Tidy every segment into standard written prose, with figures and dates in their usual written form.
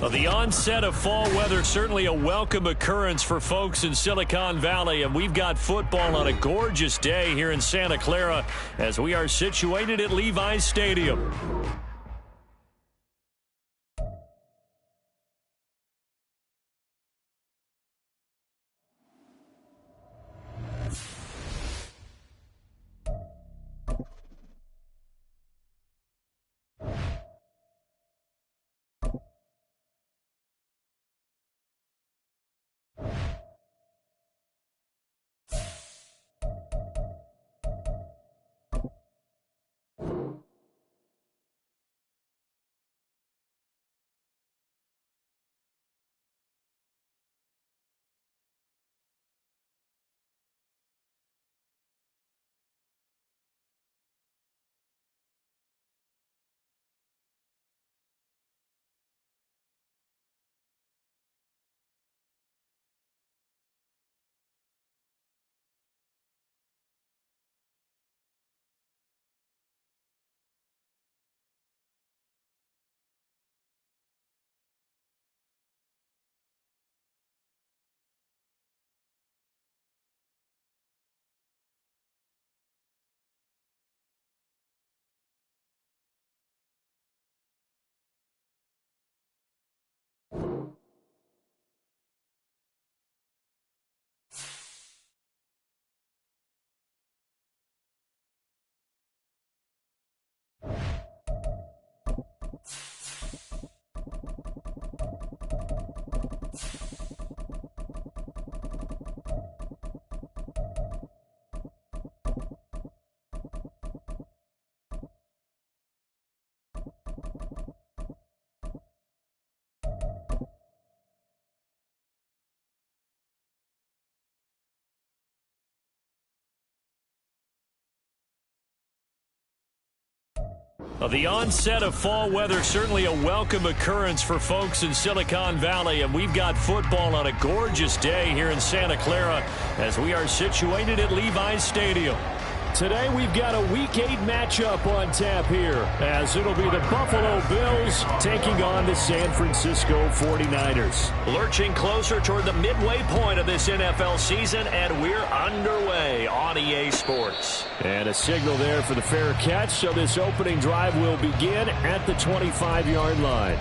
Well, the onset of fall weather, certainly a welcome occurrence for folks in Silicon Valley, and we've got football on a gorgeous day here in Santa Clara as we are situated at Levi's Stadium. Well, the onset of fall weather, certainly a welcome occurrence for folks in Silicon Valley, and we've got football on a gorgeous day here in Santa Clara as we are situated at Levi's Stadium. Today we've got a Week 8 matchup on tap here as it'll be the Buffalo Bills taking on the San Francisco 49ers. Lurching closer toward the midway point of this NFL season, and we're underway on EA Sports. And a signal there for the fair catch, so this opening drive will begin at the 25-yard line.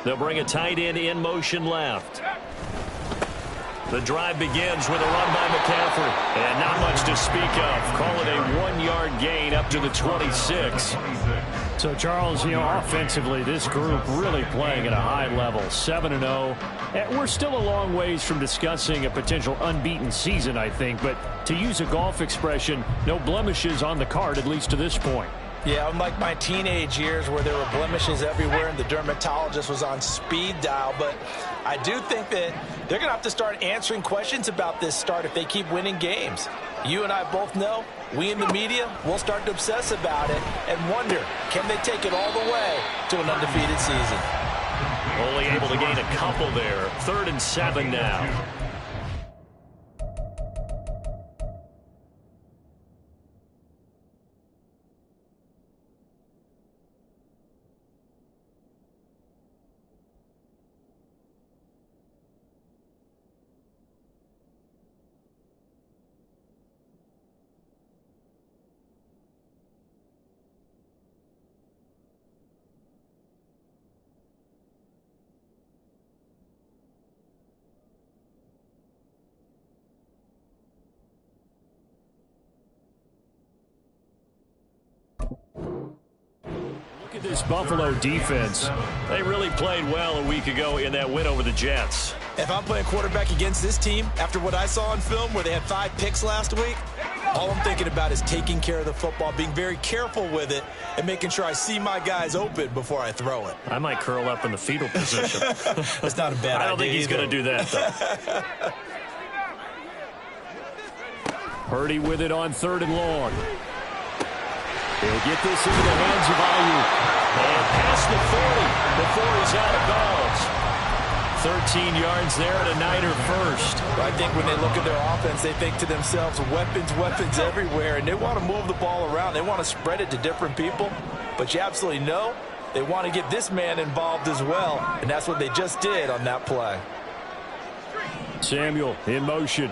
They'll bring a tight end in motion left. The drive begins with a run by McCaffrey. And not much to speak of. Call it a 1-yard gain up to the 26. So, Charles, offensively, this group really playing at a high level, 7-0. We're still a long ways from discussing a potential unbeaten season, I think. But to use a golf expression, no blemishes on the card, at least to this point. Yeah, unlike my teenage years where there were blemishes everywhere and the dermatologist was on speed dial. But I do think that they're going to have to start answering questions about this start if they keep winning games. You and I both know, we in the media, will start to obsess about it and wonder, can they take it all the way to an undefeated season? Only able to gain a couple there. 3rd and 7 now. at this Buffalo defense. They really played well a week ago in that win over the Jets. If I'm playing quarterback against this team, after what I saw on film where they had 5 picks last week, all I'm thinking about is taking care of the football, being very careful with it, and making sure I see my guys open before I throw it. I might curl up in the fetal position. That's not a bad idea. I don't think he's going to do that, though. Purdy with it on 3rd and long. He'll get this into the hands of Ayuk. And past the 40 before he's out of bounds. 13 yards there and a Niner first. I think when they look at their offense, they think to themselves, weapons everywhere, and they want to move the ball around. They want to spread it to different people, but you absolutely know they want to get this man involved as well, and that's what they just did on that play. Samuel in motion.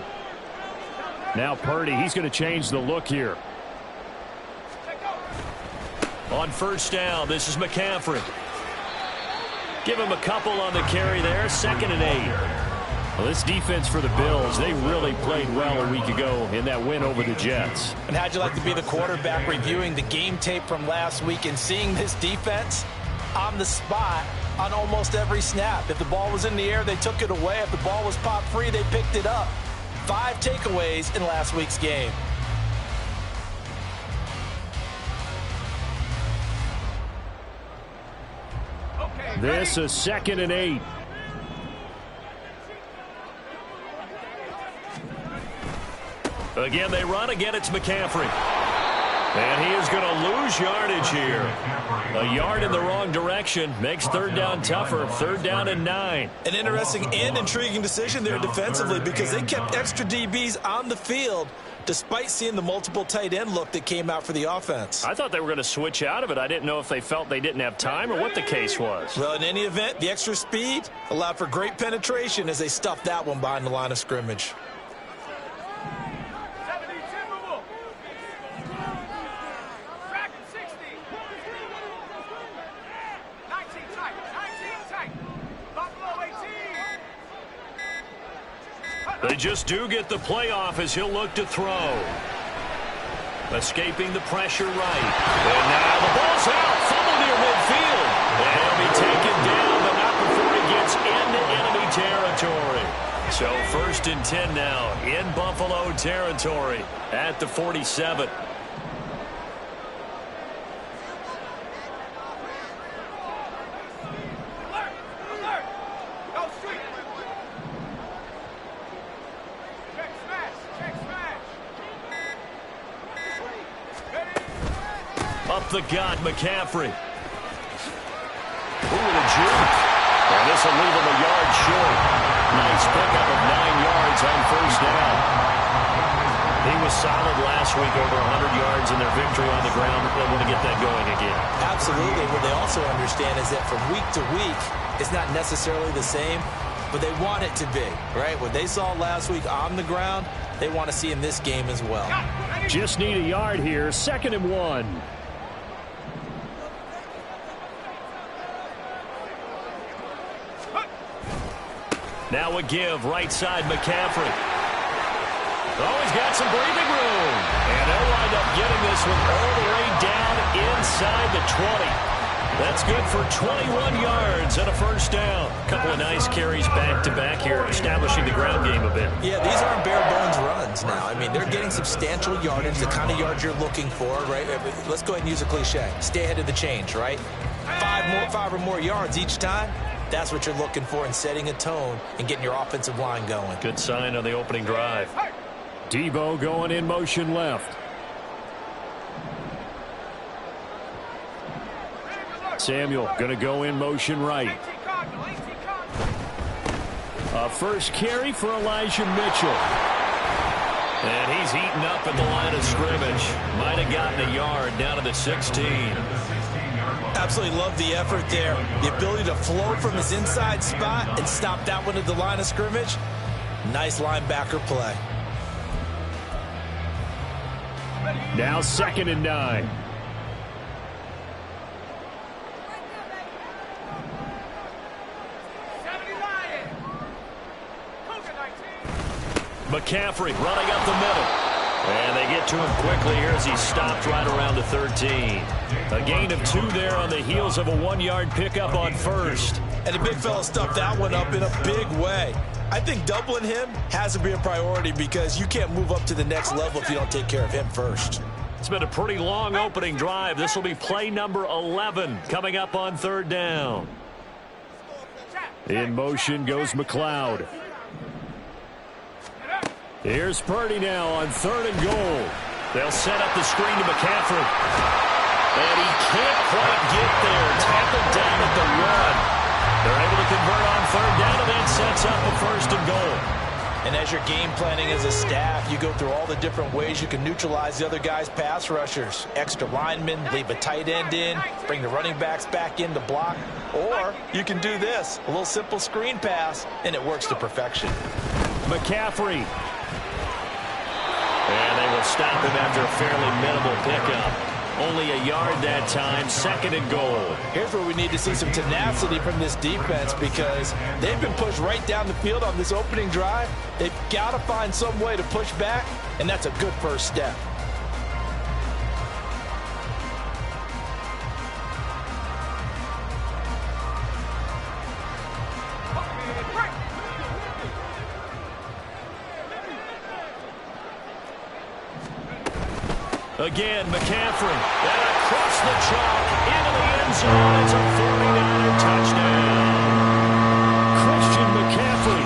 Now Purdy, he's going to change the look here. On 1st down, this is McCaffrey. Give him a couple on the carry there. 2nd and 8. Well, this defense for the Bills, they really played well a week ago in that win over the Jets. And how'd you like to be the quarterback reviewing the game tape from last week and seeing this defense on the spot on almost every snap? If the ball was in the air, they took it away. If the ball was popped free, they picked it up. 5 takeaways in last week's game. This is 2nd and 8. Again, they run. Again, it's McCaffrey. And he is going to lose yardage here. A yard in the wrong direction makes 3rd down tougher. 3rd down and 9. An interesting and intriguing decision there defensively because they kept extra DBs on the field despite seeing the multiple tight end look that came out for the offense. I thought they were going to switch out of it. I didn't know if they felt they didn't have time or what the case was. Well, in any event, the extra speed allowed for great penetration as they stuffed that one behind the line of scrimmage. They just do get the playoff as he'll look to throw. Escaping the pressure right. And now the ball's out. Fumble near midfield. And he'll be taken down, but not before he gets into enemy territory. So 1st and 10 now in Buffalo territory at the 47. Up the gut, McCaffrey. Ooh, the juke. And this will leave him a yard short. Nice pickup of 9 yards on 1st down. He was solid last week, over 100 yards in their victory on the ground. They want to get that going again. Absolutely. What they also understand is that from week to week, it's not necessarily the same, but they want it to be, right? What they saw last week on the ground, they want to see in this game as well. Just need a yard here. 2nd and 1. Now a give, right side, McCaffrey. Oh, he's got some breathing room. And they'll wind up getting this one all the way down inside the 20. That's good for 21 yards and a 1st down. A couple of nice carries back-to-back here, establishing the ground game a bit. Yeah, these aren't bare-bones runs now. I mean, they're getting substantial yardage, the kind of yards you're looking for, right? Let's go ahead and use a cliche. Stay ahead of the change, right? 5 or more yards each time. That's what you're looking for in setting a tone and getting your offensive line going. Good sign on the opening drive. Debo going in motion left. Samuel going to go in motion right. A first carry for Elijah Mitchell. And he's eaten up at the line of scrimmage. Might have gotten a yard down to the 16. Absolutely love the effort there. The ability to flow from his inside spot and stop that one at the line of scrimmage. Nice linebacker play. Now 2nd and 9. McCaffrey running up the middle. And they get to him quickly here as he stopped right around the 13. A gain of 2 there on the heels of a 1-yard pickup on first. And the big fella stuffed that one up in a big way. I think doubling him has to be a priority because you can't move up to the next level if you don't take care of him first. It's been a pretty long opening drive. This will be play number 11 coming up on 3rd down. In motion goes McLeod. Here's Purdy now on 3rd and goal. They'll set up the screen to McCaffrey. And he can't quite get there. Tackled down at the 1. They're able to convert on 3rd down, and that sets up a 1st and goal. And as you're game planning as a staff, you go through all the different ways you can neutralize the other guy's pass rushers. Extra linemen, leave a tight end in, bring the running backs back in to block. Or you can do this, a little simple screen pass, and it works to perfection. McCaffrey. And they will stop him after a fairly minimal pickup. Only a yard that time, 2nd and goal. Here's where we need to see some tenacity from this defense because they've been pushed right down the field on this opening drive. They've got to find some way to push back, and that's a good first step. Again, McCaffrey. And across the chalk into the end zone. It's a 49er touchdown. Christian McCaffrey,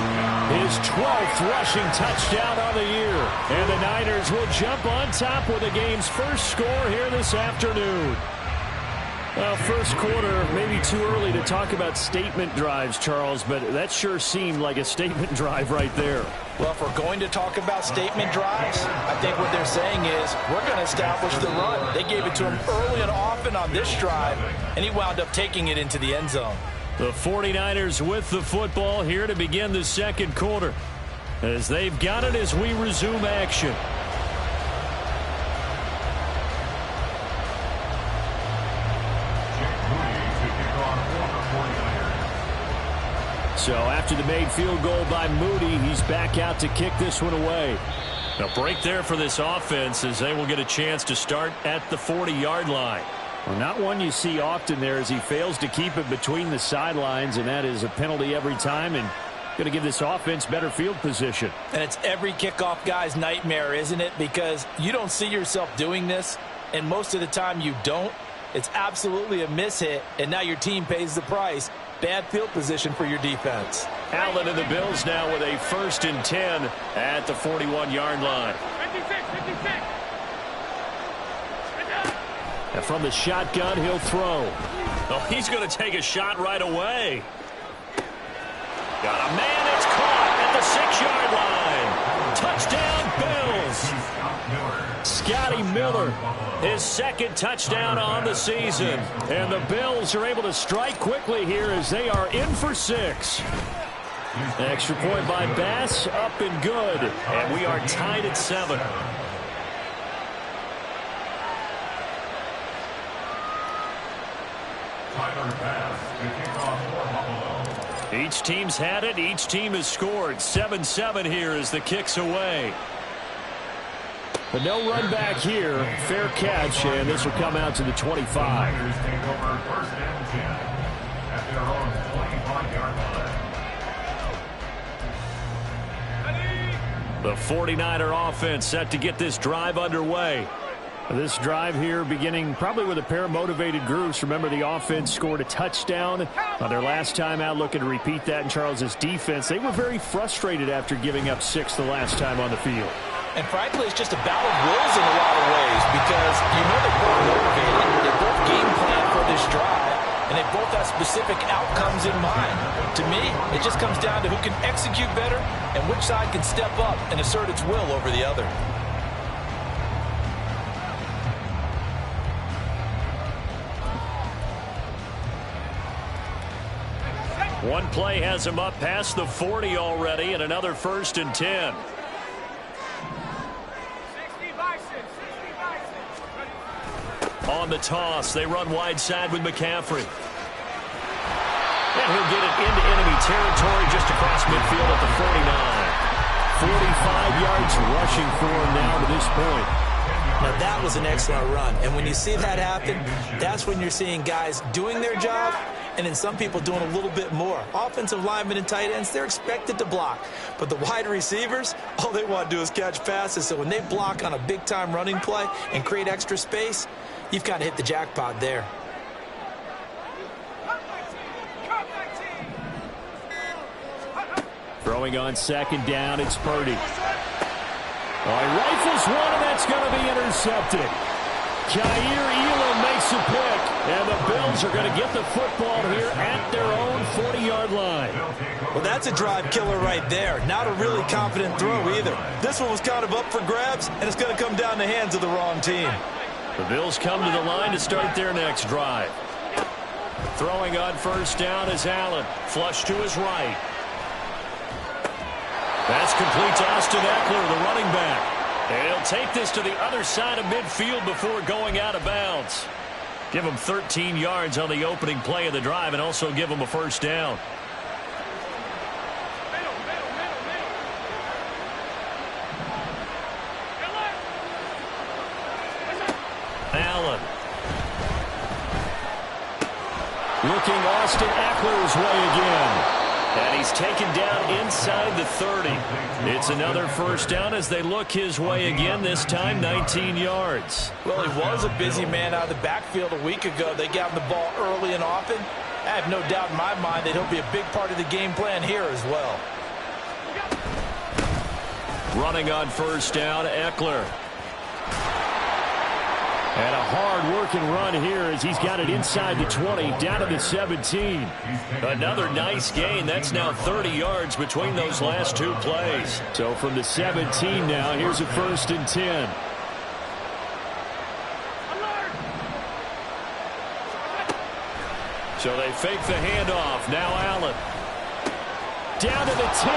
his 12th rushing touchdown on the year. And the Niners will jump on top with the game's first score here this afternoon. Well, first quarter, maybe too early to talk about statement drives, Charles, but that sure seemed like a statement drive right there. Well, if we're going to talk about statement drives, I think what they're saying is we're going to establish the run. They gave it to him early and often on this drive, and he wound up taking it into the end zone. The 49ers with the football here to begin the 2nd quarter as they've got it as we resume action. So after the made field goal by Moody, he's back out to kick this one away. A break there for this offense as they will get a chance to start at the 40-yard line. Well, not one you see often there as he fails to keep it between the sidelines, and that is a penalty every time and going to give this offense better field position. And it's every kickoff guy's nightmare, isn't it? Because you don't see yourself doing this, and most of the time you don't. It's absolutely a mishit, and now your team pays the price. Bad field position for your defense. Allen and the Bills now with a 1st and 10 at the 41-yard line. 56. And from the shotgun, he'll throw. Oh, he's going to take a shot right away. Got a man, it's caught at the 6-yard line. Touchdown, Bills. Scotty Miller, his 2nd touchdown on the season. And the Bills are able to strike quickly here as they are in for 6. Extra point by Bass, up and good. And we are tied at 7. Each team's had it. Each team has scored. 7-7 here as the kick's away. But no run back here. Fair catch, and this will come out to the 25. The 49er offense set to get this drive underway. This drive here beginning probably with a pair of motivated groups. Remember, the offense scored a touchdown on their last time out. Looking to repeat that in Charles's defense. They were very frustrated after giving up 6 the last time on the field. And frankly, it's just a battle of wills in a lot of ways because you know they're both motivated. They both game plan for this drive, and they both have specific outcomes in mind. To me, it just comes down to who can execute better and which side can step up and assert its will over the other. One play has him up past the 40 already, and another 1st and 10. On the toss, they run wide side with McCaffrey. And he'll get it into enemy territory just across midfield at the 45 yards rushing for him now to this point. Now, that was an excellent run. And when you see that happen, that's when you're seeing guys doing their job and then some people doing a little bit more. Offensive linemen and tight ends, they're expected to block. But the wide receivers, all they want to do is catch passes. So when they block on a big-time running play and create extra space, you've kind of hit the jackpot there. Throwing on second down, it's Purdy. He rifles one, and that's going to be intercepted. Jair Elam makes a pick, and the Bills are going to get the football here at their own 40-yard line. Well, that's a drive killer right there. Not a really confident throw either. This one was kind of up for grabs, and it's going to come down the hands of the wrong team. The Bills come to the line to start their next drive. Throwing on first down is Allen. Flush to his right. That's complete to Austin Eckler, the running back. And he'll take this to the other side of midfield before going out of bounds. Give him 13 yards on the opening play of the drive and also give him a first down. Allen. Looking Austin Eckler's way again. And he's taken down inside the 30. It's another first down as they look his way again, this time 19 yards. Well, he was a busy man out of the backfield a week ago. They got him the ball early and often. I have no doubt in my mind that he'll be a big part of the game plan here as well. Running on first down, Eckler. And a hard-working run here as he's got it inside the 20, down to the 17. Another nice gain. That's now 30 yards between those last two plays. So from the 17 now, here's a 1st and 10. So they fake the handoff. Now Allen. Down to the 10.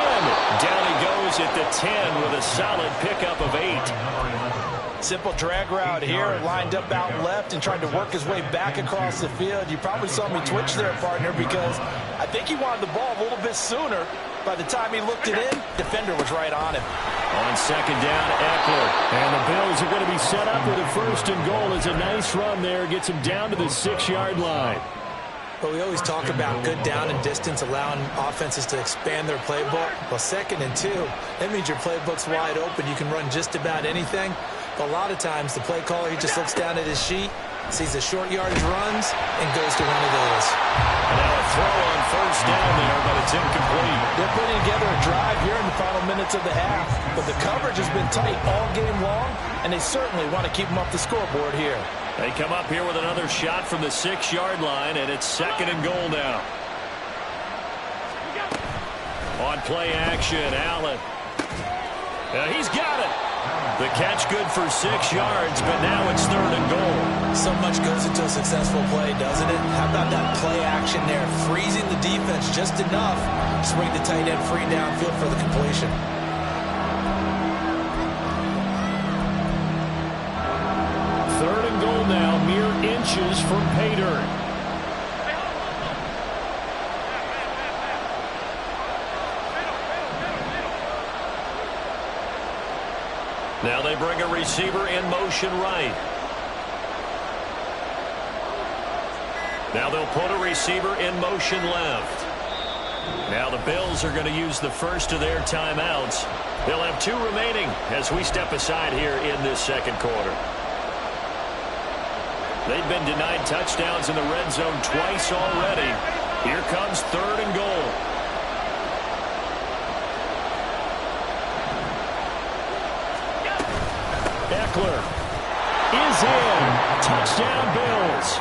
Down he goes at the 10 with a solid pickup of 8. Simple drag route here, lined up out left and tried to work his way back across the field. You probably saw me twitch there, partner, because I think he wanted the ball a little bit sooner. By the time he looked it in, defender was right on him. On second down, Eckler. And the Bills are going to be set up with a 1st and goal. It's a nice run there. Gets him down to the 6-yard line. But we always talk about good down and distance, allowing offenses to expand their playbook. Well, 2nd and 2, that means your playbook's wide open. You can run just about anything. But a lot of times, the play caller, he just looks down at his sheet, sees the short yardage runs, and goes to one of those. And now a throw on first down there, but it's incomplete. They're putting together a drive here in the final minutes of the half. But the coverage has been tight all game long, and they certainly want to keep them off the scoreboard here. They come up here with another shot from the 6-yard line, and it's 2nd and goal now. On play action, Allen. He's got it. The catch good for 6 yards, but now it's 3rd and goal. So much goes into a successful play, doesn't it? How about that play action there? Freezing the defense just enough to swing the tight end free downfield for the completion. Third and goal now, mere inches from Paydirt. Now they bring a receiver in motion right. Now they'll put a receiver in motion left. Now the Bills are going to use the first of their timeouts. They'll have 2 remaining as we step aside here in this 2nd quarter. They've been denied touchdowns in the red zone twice already. Here comes 3rd and goal. Eckler is in. Touchdown, Bills.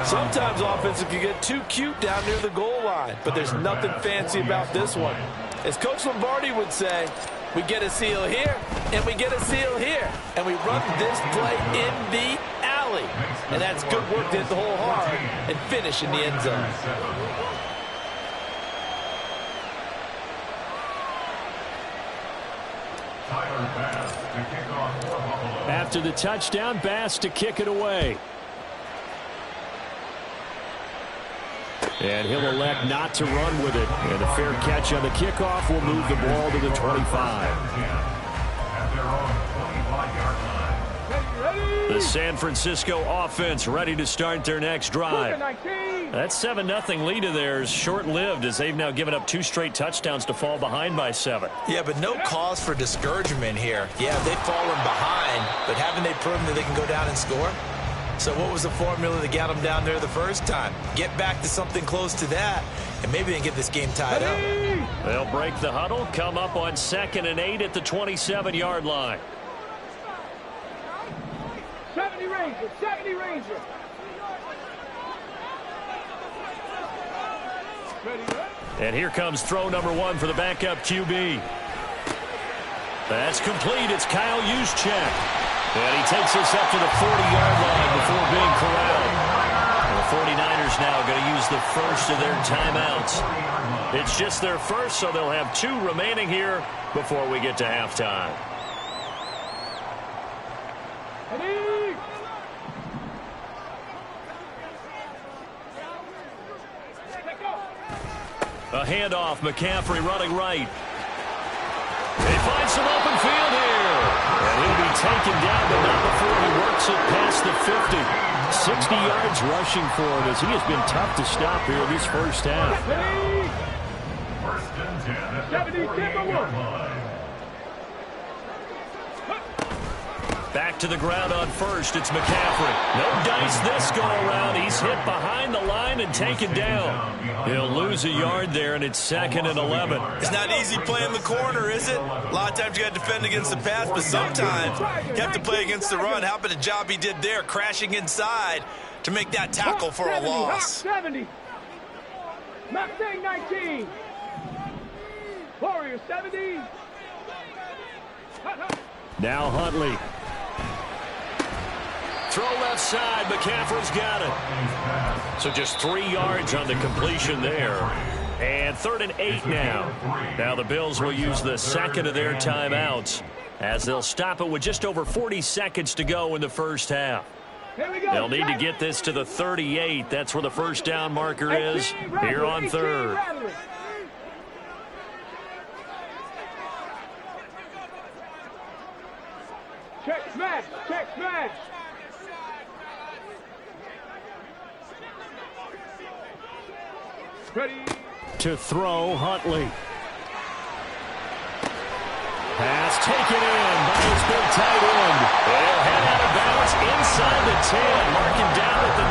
Sometimes offenses can get too cute down near the goal line, but there's nothing fancy about this one. As Coach Lombardi would say, we get a seal here, and we get a seal here, and we run this play in the alley. And that's good work to hit the hole hard and finish in the end zone. After the touchdown, Bass to kick it away. And he'll elect not to run with it. And a fair catch on the kickoff will move the ball to the 25. The San Francisco offense ready to start their next drive. That 7-0 lead of theirs short-lived as they've now given up 2 straight touchdowns to fall behind by 7. Yeah, but no cause for discouragement here. Yeah, they've fallen behind, but haven't they proven that they can go down and score? So what was the formula that got them down there the first time? Get back to something close to that, and maybe they can get this game tied up. They'll break the huddle, come up on 2nd and 8 at the 27-yard line. 70 Ranger, 70 Ranger. And here comes throw number 1 for the backup QB. That's complete. It's Kyle Juszczyk. And he takes us up to the 40-yard line before being corralled. And the 49ers now going to use the first of their timeouts. It's just their first, so they'll have 2 remaining here before we get to halftime. A handoff, McCaffrey running right. They find some open field here. And he'll be taken down, but not before he works it past the 50. 60 yards rushing for him as he has been tough to stop here this first half. First and 10 at the 40-yard line. Back to the ground on first. It's McCaffrey. No dice this go-around. He's hit behind the line and taken down. He'll lose a yard there, and it's 2nd and 11. It's not easy playing the corner, is it? A lot of times you got to defend against the pass, but sometimes you have to play against the run. How about the job he did there, crashing inside to make that tackle for a loss? 70. Mustang 19. Warriors 70. Now Huntley. Throw left side. McCaffrey's got it. So just 3 yards on the completion there. And 3rd and 8 now. Now the Bills will use the 2nd of their timeouts as they'll stop it with just over 40 seconds to go in the first half. They'll need to get this to the 38. That's where the first down marker is here on 3rd. Check smash, check smash. Ready. To throw, Huntley. Pass taken in by his big tight end. They'll head out of bounds inside the 10, marking down at the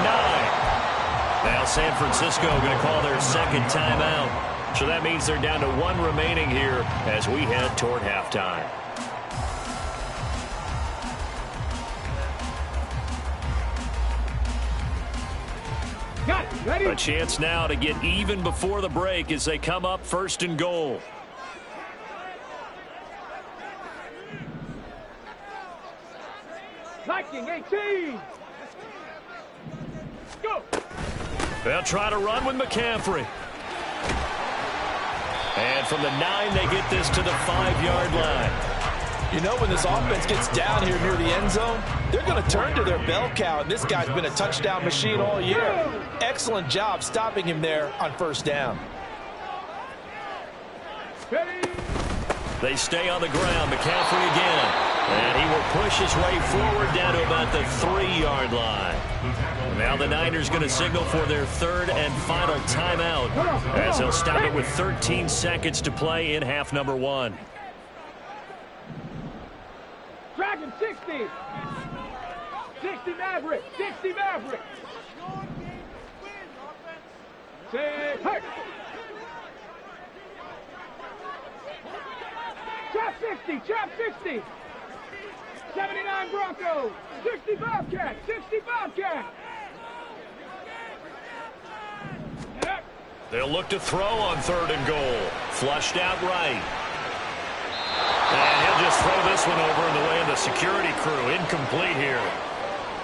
9. Now San Francisco going to call their 2nd timeout. So that means they're down to 1 remaining here as we head toward halftime. A chance now to get even before the break as they come up 1st and goal. Viking 18. Go. They'll try to run with McCaffrey. And from the 9, they get this to the 5-yard line. You know, when this offense gets down here near the end zone, they're going to turn to their bell cow, and this guy's been a touchdown machine all year. Excellent job stopping him there on 1st down. They stay on the ground. McCaffrey again. And he will push his way forward down to about the 3-yard line. Now the Niners going to signal for their 3rd and final timeout as they'll stop it with 13 seconds to play in half number 1. Dragon 60. 60 Maverick. 60 Maverick. Say, hey. Chop 60. Chop 60. 79 Broncos. 60 Bobcat. 60 Bobcat. They'll look to throw on 3rd and goal. Flushed out right. And he'll just throw this one over in the way of the security crew. Incomplete here.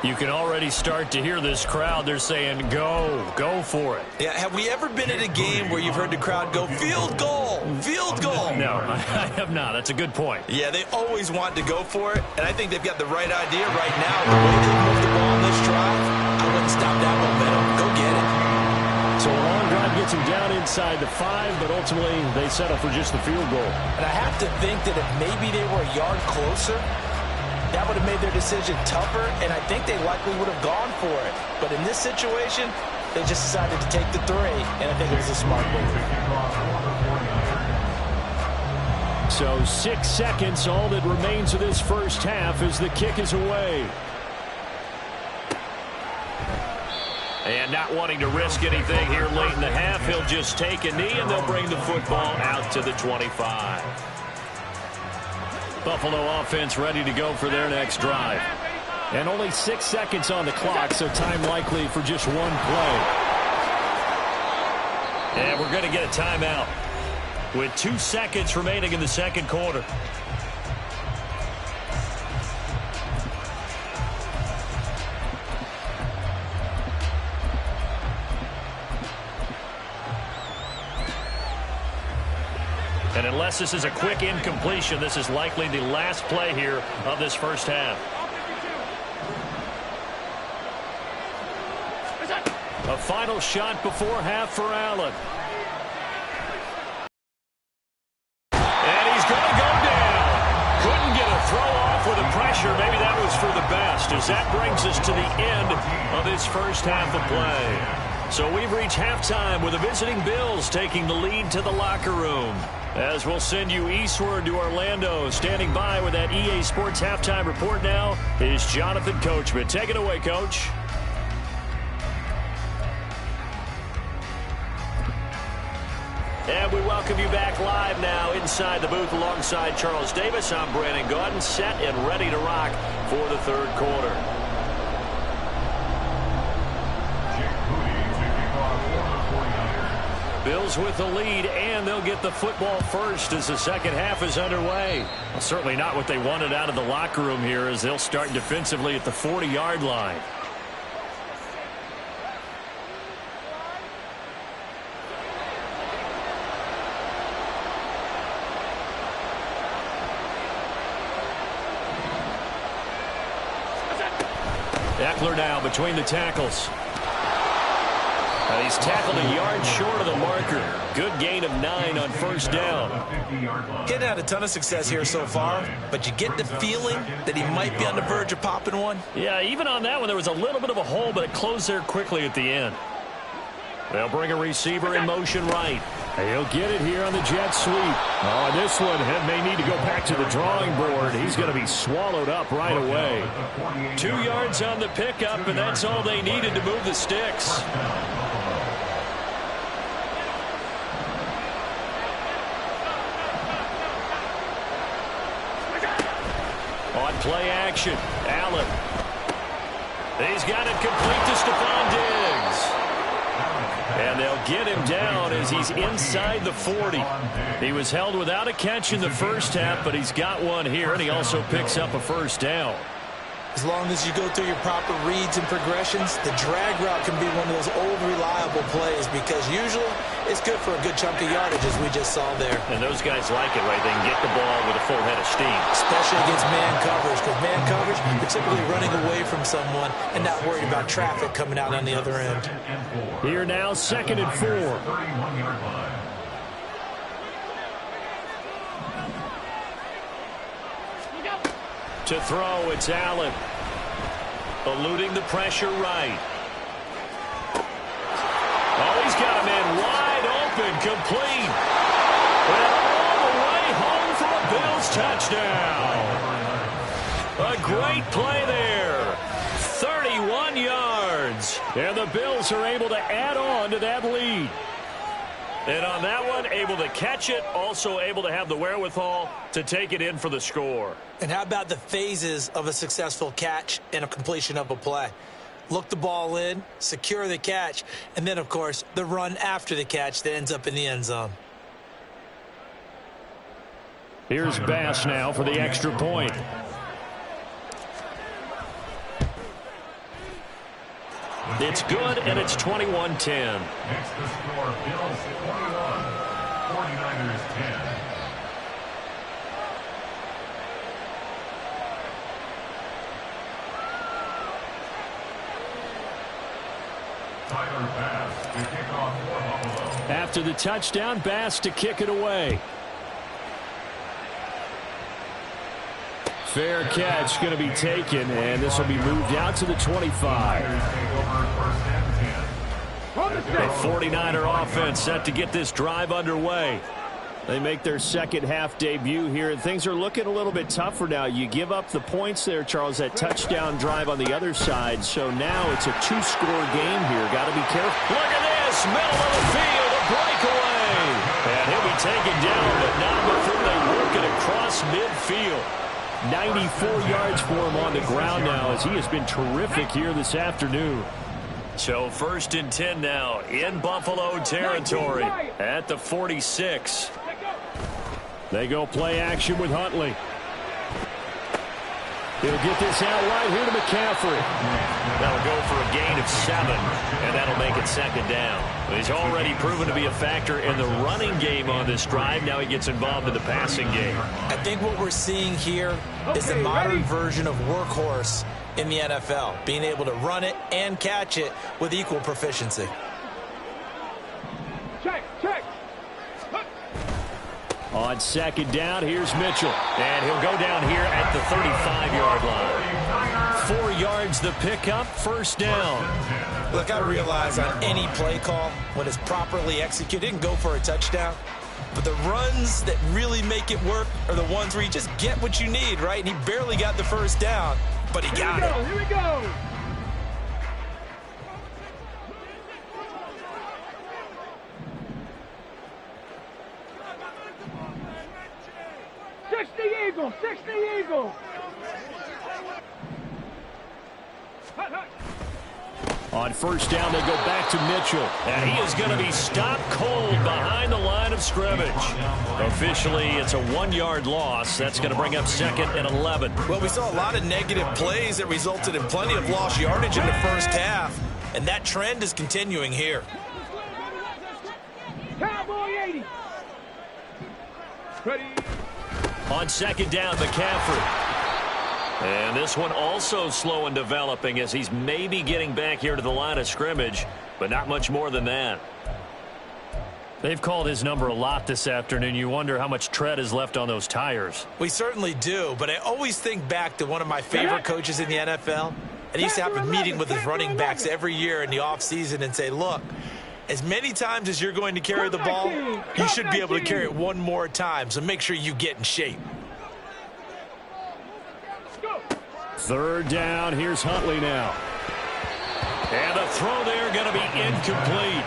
You can already start to hear this crowd. They're saying, go for it. Yeah, have we ever been at a game where you've heard the crowd go, field goal, field goal? No, I have not. That's a good point. Yeah, they always want to go for it, and I think they've got the right idea right now. The way they moved the ball in this drive, I wouldn't stop that momentum. Go get it. So a long drive gets him down inside the 5, but ultimately they settle for just the field goal. And I have to think that if maybe they were a yard closer, that would have made their decision tougher, and I think they likely would have gone for it. But in this situation, they just decided to take the 3, and I think it was a smart move. So 6 seconds, all that remains of this first half as the kick is away. And not wanting to risk anything here late in the half, he'll just take a knee, and they'll bring the football out to the 25. Buffalo offense ready to go for their next drive. And only 6 seconds on the clock, so time likely for just one play. And we're going to get a timeout with 2 seconds remaining in the second quarter. And unless this is a quick incompletion, this is likely the last play here of this first half. A final shot before half for Allen. And he's going to go down. Couldn't get a throw off with the pressure. Maybe that was for the best, as that brings us to the end of this first half of play. So we've reached halftime with the visiting Bills taking the lead to the locker room. As we'll send you eastward to Orlando, standing by with that EA Sports halftime report now is Jonathan Coachman. Take it away, Coach. And we welcome you back live now inside the booth alongside Charles Davis. I'm Brandon Gaudin, set and ready to rock for the third quarter. Bills with the lead, and they'll get the football first as the second half is underway. Well, certainly not what they wanted out of the locker room here, as they'll start defensively at the 40-yard line. Eckler now between the tackles. He's tackled a yard short of the marker. Good gain of 9 on first down. Getting had a ton of success here so far, but you get the feeling that he might be on the verge of popping one. Yeah, even on that one, there was a little bit of a hole, but it closed there quickly at the end. They'll bring a receiver in motion right. He'll get it here on the jet sweep. Oh, this one may need to go back to the drawing board. He's going to be swallowed up right away. 2 yards on the pickup, and that's all they needed to move the sticks. On play action, Allen. He's got it complete to Stephon Diggs. And they'll get him down as he's inside the 40. He was held without a catch in the first half, but he's got one here, and he also picks up a first down. As long as you go through your proper reads and progressions, the drag route can be one of those old reliable plays, because usually it's good for a good chunk of yardage, as we just saw there. And those guys like it, right? They can get the ball with a full head of steam. Especially against man coverage, because man coverage, you're typically running away from someone and not worried about traffic coming out on the other end. Here now, 2nd and 4. To throw, it's Allen. Eluding the pressure right. Oh, he's got a man wide open, complete. And all the way home for a Bills touchdown. A great play there. 31 yards. And the Bills are able to add on to that lead. And on that one, able to catch it, also able to have the wherewithal to take it in for the score. And how about the phases of a successful catch and a completion of a play? Look the ball in, secure the catch, and then, of course, the run after the catch that ends up in the end zone. Here's Bass now for the extra point. It's good, and it's 21-10. Next the score, Bills 21, 49ers 10. Tyler Bass to kick off for Buffalo. After the touchdown, Bass to kick it away. Fair catch going to be taken, and this will be moved out to the 25. The 49er offense set to get this drive underway. They make their second half debut here, and things are looking a little bit tougher now. You give up the points there, Charles, that touchdown drive on the other side. So now it's a two-score game here. Got to be careful. Look at this, middle of the field, a breakaway. And he'll be taken down, but not before they work it across midfield. 94 yards for him on the ground now, as he has been terrific here this afternoon. So 1st and 10 now in Buffalo territory at the 46. They go play action with Huntley. He'll get this out right here to McCaffrey. That'll go for a gain of 7, and that'll make it 2nd down. He's already proven to be a factor in the running game on this drive. Now he gets involved in the passing game. I think what we're seeing here is the modern version of workhorse in the NFL, being able to run it and catch it with equal proficiency. Check. On 2nd down, here's Mitchell. And he'll go down here at the 35-yard line. 4 yards the pickup, 1st down. Look, I realize on any play call, when it's properly executed, it can go for a touchdown. But the runs that really make it work are the ones where you just get what you need, right? And he barely got the 1st down, but he got it. Here we go. Eagle, 60 Eagle. On 1st down, they go back to Mitchell. And he is going to be stopped cold behind the line of scrimmage. Officially, it's a 1-yard loss. That's going to bring up 2nd and 11. Well, we saw a lot of negative plays that resulted in plenty of lost yardage in the 1st half. And that trend is continuing here. Cowboy 80. Ready. On 2nd down, McCaffrey. And this one also slow in developing as he's maybe getting back here to the line of scrimmage, but not much more than that. They've called his number a lot this afternoon. You wonder how much tread is left on those tires. We certainly do, but I always think back to one of my favorite coaches in the NFL. And he used to have a meeting with his running backs every year in the offseason and say, look, as many times as you're going to carry the ball, you should be able to carry it one more time, so make sure you get in shape. 3rd down, here's Huntley now. And the throw there going to be incomplete.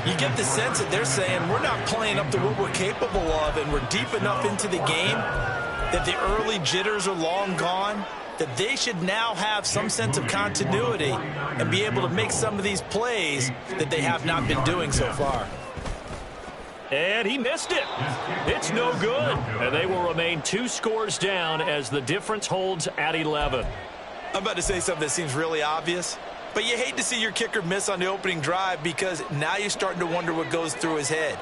You get the sense that they're saying we're not playing up to what we're capable of, and we're deep enough into the game that the early jitters are long gone, that they should now have some sense of continuity and be able to make some of these plays that they have not been doing so far. And he missed it. It's no good. And they will remain 2 scores down as the difference holds at 11. I'm about to say something that seems really obvious, but you hate to see your kicker miss on the opening drive because now you're starting to wonder what goes through his head.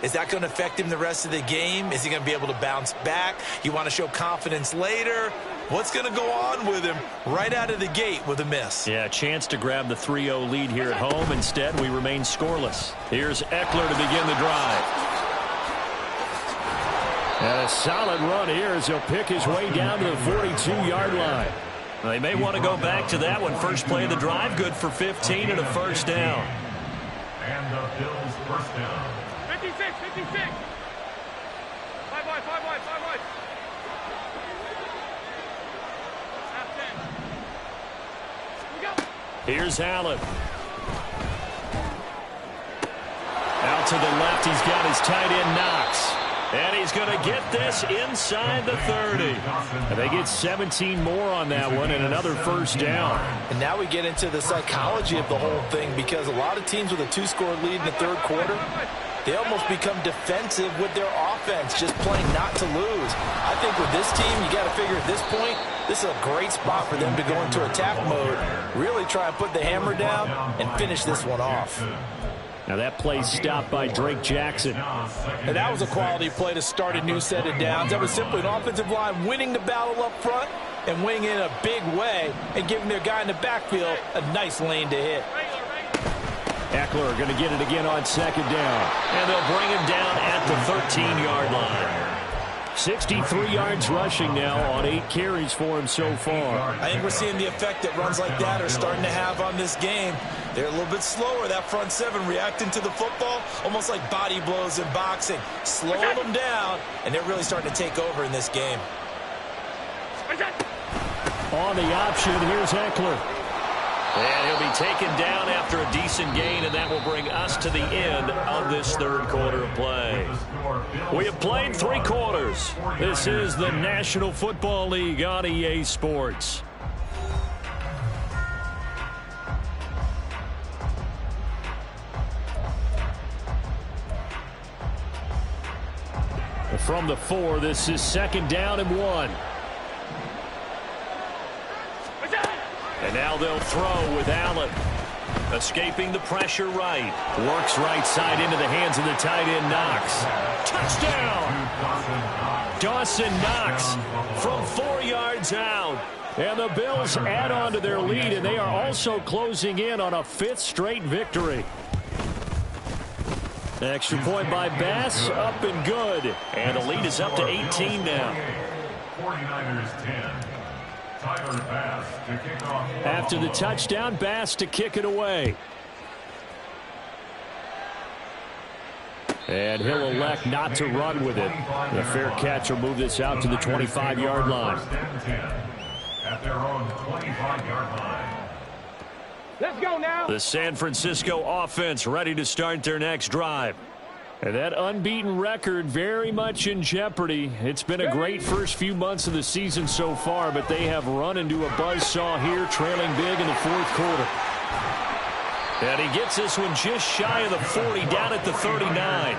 Is that going to affect him the rest of the game? Is he going to be able to bounce back? You want to show confidence later? What's going to go on with him right out of the gate with a miss? Yeah, a chance to grab the 3-0 lead here at home. Instead, we remain scoreless. Here's Eckler to begin the drive. And a solid run here as he'll pick his way down to the 42-yard line. They may want to go back to that one. First play of the drive, good for 15 and a 1st down. And the Bills' 1st down. 56. 5 wide. Here's Allen. Out to the left, he's got his tight end Knox. And he's going to get this inside the 30. And they get 17 more on that one and another 1st down. And now we get into the psychology of the whole thing because a lot of teams with a 2-score lead in the 3rd quarter, they almost become defensive with their offense, just playing not to lose. I think with this team, you got to figure at this point, this is a great spot for them to go into attack mode, really try and put the hammer down and finish this one off. Now that play stopped by Drake Jackson. And that was a quality play to start a new set of downs. That was simply an offensive line winning the battle up front and winning in a big way and giving their guy in the backfield a nice lane to hit. Eckler going to get it again on second down. And they'll bring him down at the 13-yard line. 63 yards rushing now on 8 carries for him so far. I think we're seeing the effect that runs like that are starting to have on this game. They're a little bit slower, that front seven, reacting to the football, almost like body blows in boxing. Slowing them down, and they're really starting to take over in this game. On the option, here's Eckler. And he'll be taken down after a decent gain, and that will bring us to the end of this third quarter of play. We have played 3 quarters. This is the National Football League on EA Sports. From the 4, this is 2nd down and 1. And now they'll throw with Allen. Escaping the pressure right. Works right side into the hands of the tight end Knox. Touchdown! Dawson Knox from 4 yards out. And the Bills add on to their lead, and they are also closing in on a 5th straight victory. Extra point by Bass, up and good. And the lead is up to 18 now. 49ers 10. Tyler Bass to kick off. After the touchdown, Bass to kick it away. And he'll elect not to run with it. The fair catch will move this out to the 25-yard line. At their own 25-yard line. Let's go now. The San Francisco offense ready to start their next drive. And that unbeaten record very much in jeopardy. It's been a great first few months of the season so far, but they have run into a buzzsaw here, trailing big in the 4th quarter. And he gets this one just shy of the 40, down at the 39.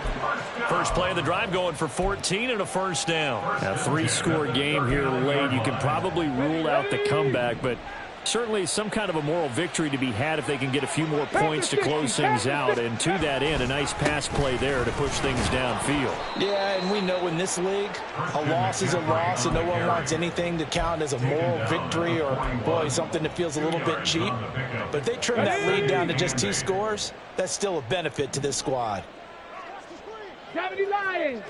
First play of the drive going for 14 and a first down. A 3-score game here late. You can probably rule out the comeback, but certainly some kind of a moral victory to be had if they can get a few more points to close things out. And to that end, a nice pass play there to push things downfield. Yeah, and we know in this league, a loss is a loss, and no one wants anything to count as a moral victory or, boy, something that feels a little bit cheap. But if they trim that lead down to just 2 scores, that's still a benefit to this squad. 70 Lions.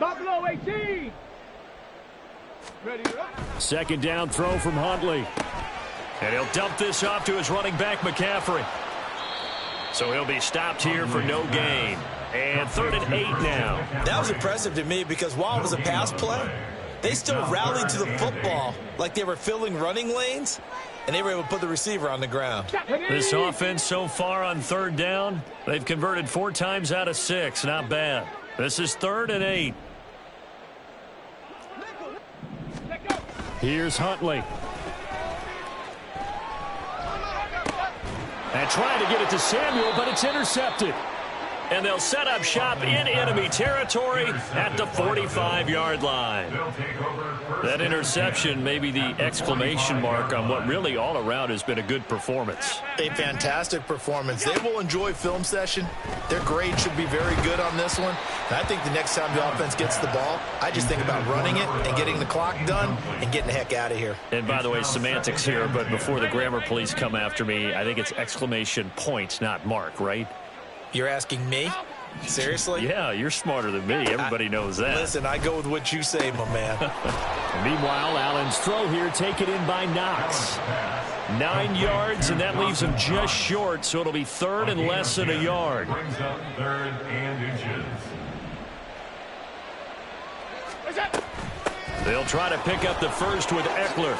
Buffalo 18. Ready to run. 2nd down throw from Huntley. And he'll dump this off to his running back, McCaffrey. So he'll be stopped here for no gain. And 3rd and 8 now. That was impressive to me because while it was a pass play, they still rallied to the football like they were filling running lanes, and they were able to put the receiver on the ground. This offense so far on 3rd down, they've converted 4 times out of 6. Not bad. This is 3rd and 8. Here's Huntley. And trying to get it to Samuel, but it's intercepted. And they'll set up shop in enemy territory at the 45-yard line. That interception may be the exclamation mark on what really all around has been a good performance. A fantastic performance. They will enjoy film session. Their grade should be very good on this one. And I think the next time the offense gets the ball, I just think about running it and getting the clock done and getting the heck out of here. And by the way, semantics here, but before the grammar police come after me, I think it's exclamation point, not mark, right? You're asking me? Seriously? Yeah, you're smarter than me. Everybody knows that. Listen, I go with what you say, my man. Meanwhile, Allen's throw here taken in by Knox. 9 yards, and that leaves him just short, so it'll be 3rd and less than a yard. Brings up 3rd and inches. They'll try to pick up the first with Eckler.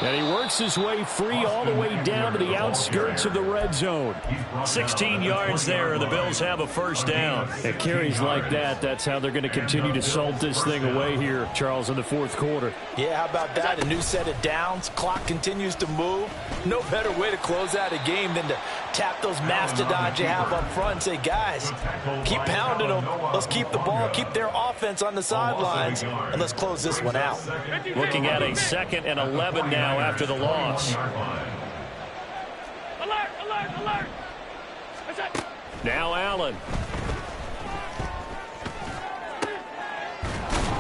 And he works his way free all the way down to the outskirts of the red zone. 16 yards there, and the Bills have a first down. It carries like that. That's how they're going to continue to salt this thing away here, Charles, in the 4th quarter. Yeah, how about that? A new set of downs. Clock continues to move. No better way to close out a game than to tap those mastodons you have up front and say, guys, keep pounding them. Let's keep the ball, keep their offense on the sidelines, and let's close this one out. Looking at a 2nd and 11 now after the loss. Alert, alert, alert. Now Allen.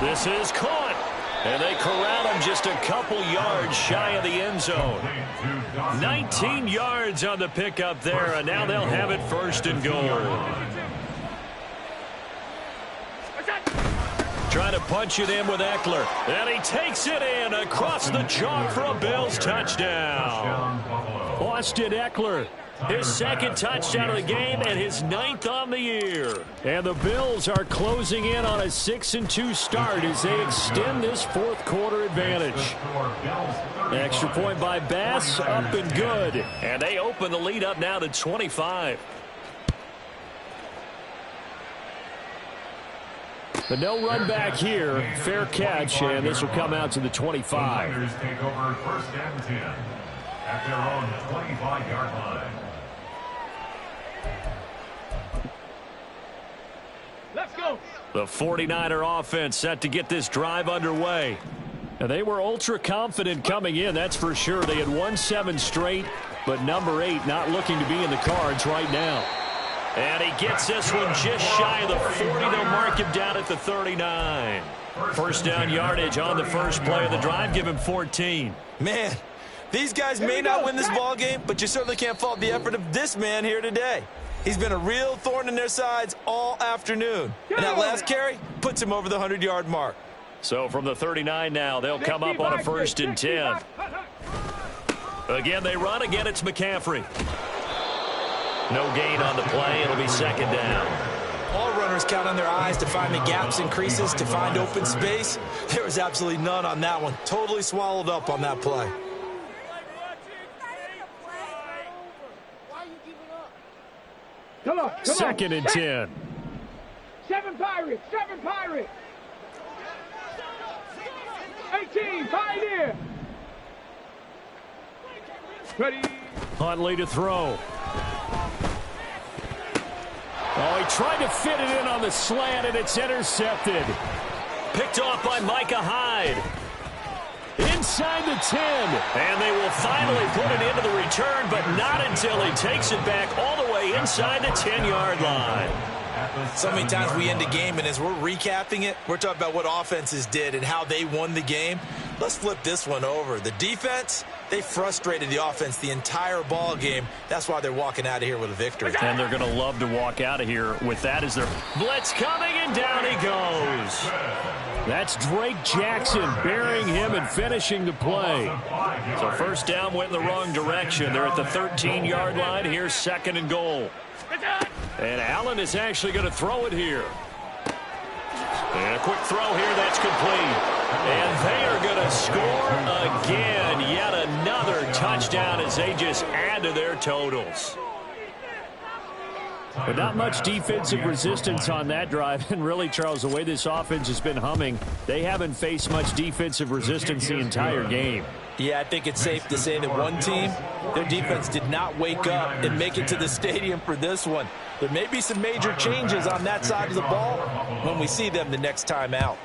This is caught. And they corral him just a couple yards shy of the end zone. 19 yards on the pickup there, and now they'll have it first and goal. Trying to punch it in with Eckler. And he takes it in across the chalk for a Bills touchdown. Austin Eckler, his second touchdown of the game and his 9th on the year. And the Bills are closing in on a 6-2 start as they extend this fourth quarter advantage. Extra point by Bass, up and good. And they open the lead up now to 25. But no run back here. Fair catch, and this will come out to the 25. Take over first and 10 at their own 25-yard line. Let's go. The 49er offense set to get this drive underway. And they were ultra confident coming in, that's for sure. They had won 7 straight, but number 8 not looking to be in the cards right now. And he gets this one just shy of the 40. They'll mark him down at the 39. First down yardage on the first play of the drive. Give him 14. Man, these guys may not win this ball game, but you certainly can't fault the effort of this man here today. He's been a real thorn in their sides all afternoon. And that last carry puts him over the 100-yard mark. So from the 39 now, they'll come up on a first and 10. Again, they run. Again, it's McCaffrey. No gain on the play. It'll be second down. All runners count on their eyes to find the gaps and creases, to find open space. There was absolutely none on that one. Totally swallowed up on that play. Come on. Second and 10. 7 Pirates. 7 Pirates. 18 Pioneer. Ready. Huntley to throw. Oh, he tried to fit it in on the slant, and it's intercepted. Picked off by Micah Hyde. Inside the 10. And they will finally put it into the return, but not until he takes it back all the way inside the 10-yard line. So many times we end a game, and as we're recapping it, we're talking about what offenses did and how they won the game. Let's flip this one over. The defense, they frustrated the offense the entire ball game. That's why they're walking out of here with a victory. And they're going to love to walk out of here with that as their blitz coming, and down he goes. That's Drake Jackson burying him and finishing the play. So first down went in the wrong direction. They're at the 13-yard line. Here's second and goal. And Allen is actually going to throw it here. And a quick throw here, that's complete. And they are going to score again. Yet another touchdown as they just add to their totals. But not much defensive resistance on that drive. And really, Charles, the way this offense has been humming, they haven't faced much defensive resistance the entire game. Yeah, I think it's safe to say that one team, their defense did not wake up and make it to the stadium for this one. There may be some major changes on that side of the ball when we see them the next time out.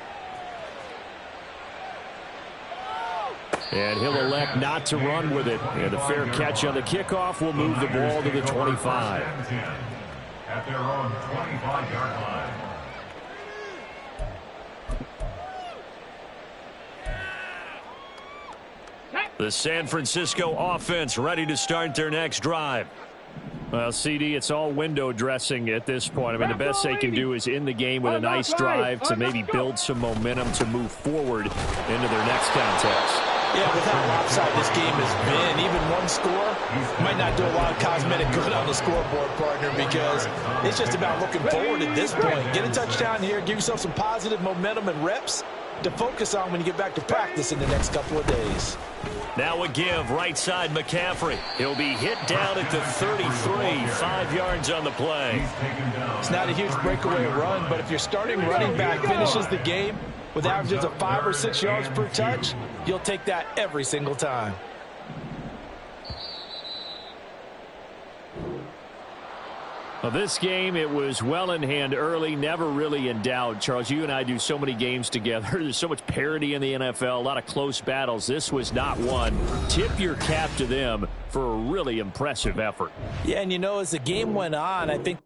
And he'll elect not to run with it. And a fair catch on the kickoff will move the ball to the 25. At their own 25-yard line. The San Francisco offense ready to start their next drive. Well, CD, it's all window dressing at this point. I mean, the best they can do is in the game with a nice drive to maybe build some momentum to move forward into their next contest. Yeah, with how lopsided this game has been, even one score might not do a lot of cosmetic good on the scoreboard, partner, because it's just about looking forward at this point. Get a touchdown here, give yourself some positive momentum and reps to focus on when you get back to practice in the next couple of days. Now a give, right side McCaffrey. He'll be hit down at the 33, 5 yards on the play. It's not a huge breakaway run, but if your starting running back finishes the game with averages of 5 or 6 yards per touch, you'll take that every single time. Well, this game, it was well in hand early, never really in doubt. Charles, you and I do so many games together. There's so much parity in the NFL, a lot of close battles. This was not one. Tip your cap to them for a really impressive effort. Yeah, and you know, as the game went on, I think